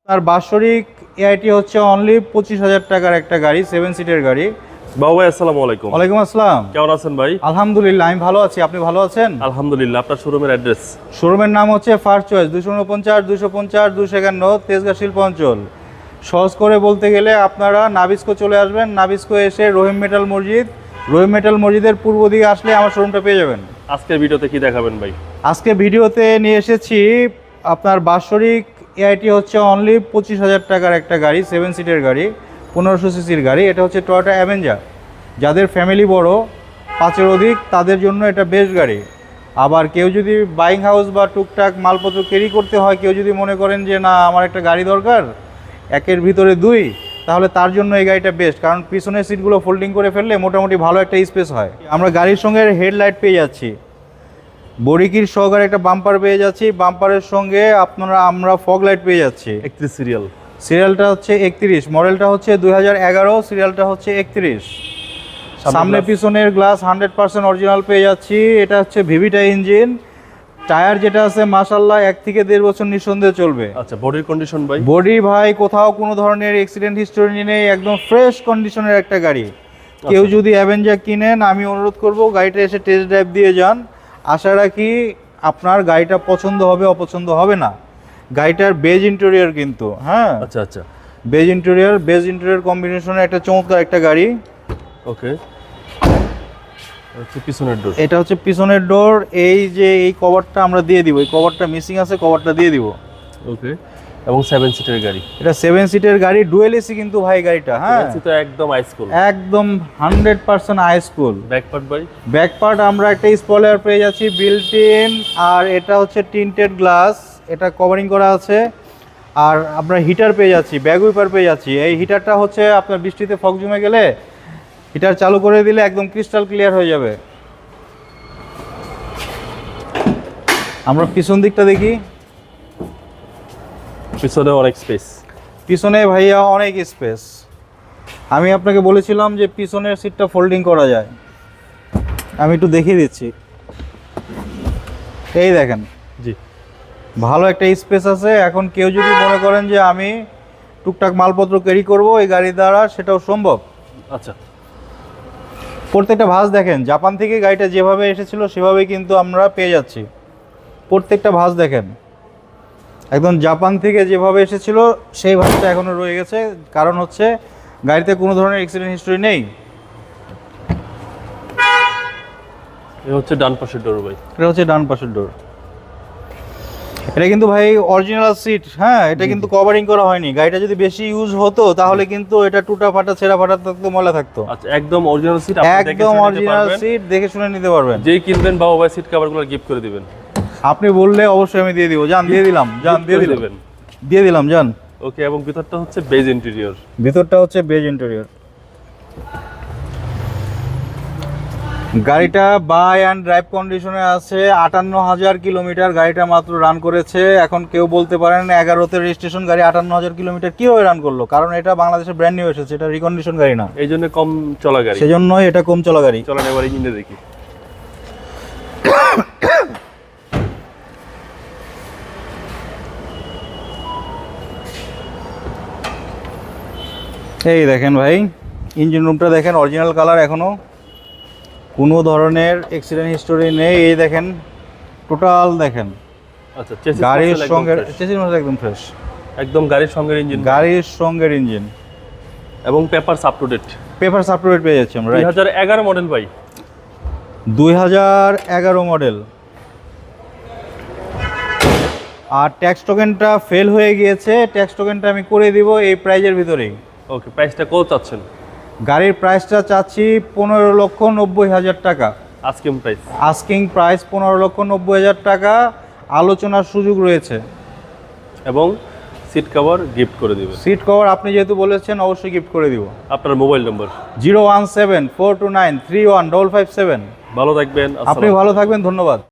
তার বাৎসরিক এআইটি হচ্ছে অনলি 25,000 টাকার একটা গাড়ি, 7 সিটের গাড়ি। বাবু ভাই আসসালামু আলাইকুম। ওয়ালাইকুম আসসালাম। কেমন আছেন ভাই? আলহামদুলিল্লাহ, আমি ভালো আছি। আপনি ভালো আছেন? আলহামদুলিল্লাহ। আপনার শোরুমের অ্যাড্রেস? শোরুমের নাম হচ্ছে ফার্স্ট চয়েস, 249, 250, 251 তেজগাঁ শিল্প অঞ্চল। সহজ করে বলতে গেলে আপনারা নাবিস্কো চলে আসবেন। নাবিস্কো এসে রহিম মেটাল মসজিদের পূর্ব দিকে আসলে আমার শোরুমটা পেয়ে যাবেন। আজকের ভিডিওতে কি দেখাবেন ভাই? আজকে ভিডিওতে নিয়ে এসেছি আপনার বাৎসরিক এআইটি হচ্ছে অনলি 25,000 টাকার একটা গাড়ি, 7 সিটের গাড়ি, 1500 সিসির গাড়ি। এটা হচ্ছে টয়োটা অ্যাভেঞ্জার। যাদের ফ্যামিলি বড়, 5-এর অধিক, তাদের জন্য এটা বেস্ট গাড়ি। আবার কেউ যদি বাইং হাউস বা টুকটাক মালপত্র ক্যারি করতে হয়, কেউ যদি মনে করেন যে না আমার একটা গাড়ি দরকার, 1-এর ভিতরে 2, তাহলে তার জন্য এই গাড়িটা বেস্ট। কারণ পিছনের সিটগুলো ফোল্ডিং করে ফেললে মোটামুটি ভালো একটা স্পেস হয়। আমরা গাড়ির সঙ্গে হেডলাইট পেয়ে যাচ্ছি, বডি কিট সহকারে একটা বাম্পার পেয়ে যাচ্ছি। বাম্পারের সঙ্গে আমরা ফগ লাইট পেয়ে যাচ্ছি। 31 সিরিয়াল। সিরিয়ালটা হচ্ছে 31, মডেলটা হচ্ছে 2011, সিরিয়ালটা হচ্ছে 31। সামনে পিছনের গ্লাস 100% অরিজিনাল পেয়ে যাচ্ছি। এটা হচ্ছে ভিভিটা ইঞ্জিন। টায়ার যেটা আছে মাশাআল্লাহ 1 থেকে 1.5 বছর নিঃসন্দেহে চলবে। আচ্ছা, বডির কন্ডিশন ভাই? বডি ভাই কোথাও কোনো ধরনের অ্যাক্সিডেন্ট হিস্টোরি নেই, একদম ফ্রেশ কন্ডিশনের একটা গাড়ি। কেউ যদি অ্যাভেঞ্জার কিনেন, আমি অনুরোধ করব গাড়িটা এসে টেস্ট ড্রাইভ দিয়ে যান। আশা রাখি আপনার গাড়িটা পছন্দ হবে, অপছন্দ হবে না। গাড়িটার বেজ ইন্টেরিয়র কিন্তু, হ্যাঁ আচ্ছা আচ্ছা, বেজ ইন্টেরিয়র কম্বিনেশনে একটা চমৎকার একটা গাড়ি। ওকে, হচ্ছে পিছনের ডোর। এটা হচ্ছে পিছনের ডোর। এই যে এই কভারটা আমরা দিয়ে দিব, এই কভারটা মিসিং আছে, কভারটা দিয়ে দিব। ওকে, এবং 7 সিটের গাড়ি। এটা 7 সিটের গাড়ি, ডুয়েল এসি কিন্তু ভাই গাড়িটা, হ্যাঁ তো একদম আইসকুল, একদম 100% আইসকুল। ব্যাক পার্ট ভাই? ব্যাক পার্ট আমরা একটা স্পয়লার পেয়ে যাচ্ছি বিল্ট ইন, আর এটা হচ্ছে টিন্টেড গ্লাস, এটা কভারিং করা আছে। আর আমরা হিটার পেয়ে যাচ্ছি, ব্যাক উইপার পেয়ে যাচ্ছি। এই হিটারটা হচ্ছে আপনার বৃষ্টিতে ফগ জমে গেলে হিটার চালু করে দিলে একদম ক্রিস্টাল ক্লিয়ার হয়ে যাবে। আমরা পিছন দিকটা দেখি। পিছনে অনেক স্পেস। পিছনে ভাইয়া অনেক স্পেস। আমি আপনাকে বলেছিলাম যে পিছনের সিটটা ফোল্ডিং করা যায়। আমি একটু দেখিয়ে দিচ্ছি, এই দেখেন, জি, ভালো একটা স্পেস আছে। এখন কেউ যদি মনে করেন যে আমি টুকটাক মালপত্র ক্যারি করব এই গাড়ির দ্বারা, সেটাও সম্ভব। আচ্ছা, প্রত্যেকটা ভাঁজ দেখেন, জাপান থেকে গাড়িটা যেভাবে এসেছিল সেভাবেই কিন্তু আমরা পেয়ে যাচ্ছি। প্রত্যেকটা ভাঁজ দেখেন, একদম জাপান থেকে যেভাবে এসেছিল সেই ভাঁজটা এখনও রয়ে গেছে। কারণ হচ্ছে গাড়িতে কোনো ধরনের অ্যাক্সিডেন্ট হিস্টরি নেই। এই হচ্ছে ডান পাশের ডোর ভাই। এটা হচ্ছে ডান পাশের ডোর। এটা কিন্তু ভাই অরিজিনাল সিট, হ্যাঁ, এটা কিন্তু কভারিং করা হয়নি। গাড়িটা যদি বেশি ইউজ হতো তাহলে কিন্তু এটা টুটা ফাটা ছেঁড়া ফাটা থাকতো, ময়লা থাকতো। আচ্ছা, একদম অরিজিনাল সিট, একদম অরিজিনাল সিট, দেখে শুনে নিতে পারবেন। যেই কিনবেন বাবু ভাই সিট কভারগুলো গিফট করে দিবেন। আপনি বললে অবশ্যই আমি দিয়ে দিব। যান, দিয়ে দিলাম, যান, দিয়ে দিলাম, যান। ওকে, এবং ভিতরটা হচ্ছে বেজ ইন্টেরিয়র। ভিতরটা হচ্ছে বেজ ইন্টেরিয়র। গাড়িটা বাই অ্যান্ড ড্রাইভ কন্ডিশনে আছে। 58,000 কিলোমিটার গাড়িটা মাত্র রান করেছে। এখন কেউ বলতে পারেন 11তে রেজিস্ট্রেশন গাড়ি 58,000 কিলোমিটার কীভাবে রান করলো? কারণ এটা বাংলাদেশে ব্র্যান্ড নিউ এসেছে, এটা রিকন্ডিশন গাড়ি না, এই জন্য কম চলা গাড়ি, সেজন্যই এটা কম চলা গাড়ি। চলেন এবার ইঞ্জিনে দেখি। এই দেখেন ভাই, ইঞ্জিন রুমটা দেখেন, অরিজিনাল কালার, এখনো কোনো ধরনের অ্যাক্সিডেন্ট হিস্টোরি নেই। এই দেখেন, টোটাল দেখেন। আচ্ছা, গাড়ির সঙ্গে চেসিস মাসেল একদম ফ্রেশ, একদম গাড়ির সঙ্গে ইঞ্জিন, গাড়ির সঙ্গের ইঞ্জিন, এবং papers up to date. Papers up to date পেয়ে যাচ্ছি আমরা। 2011 মডেল ভাই, 2011 মডেল। আর ট্যাক্স টোকেনটা ফেল হয়ে গিয়েছে, ট্যাক্স টোকেনটা আমি করে দিব এই প্রাইজের ভিতরেই। ওকে, প্রাইসটা কত চাচ্ছেন? গাড়ির প্রাইসটা চাচ্ছি 15,90,000 টাকা। আস্কিং প্রাইস 15,90,000 টাকা। আলোচনার সুযোগ রয়েছে, এবং সিট কভার গিফট করে দিবেন। সিট কভার আপনি যেহেতু বলেছেন অবশ্যই গিফট করে দিব। আপনার মোবাইল নম্বর? 01742931557। ভালো থাকবেন। আপনি ভালো থাকবেন, ধন্যবাদ।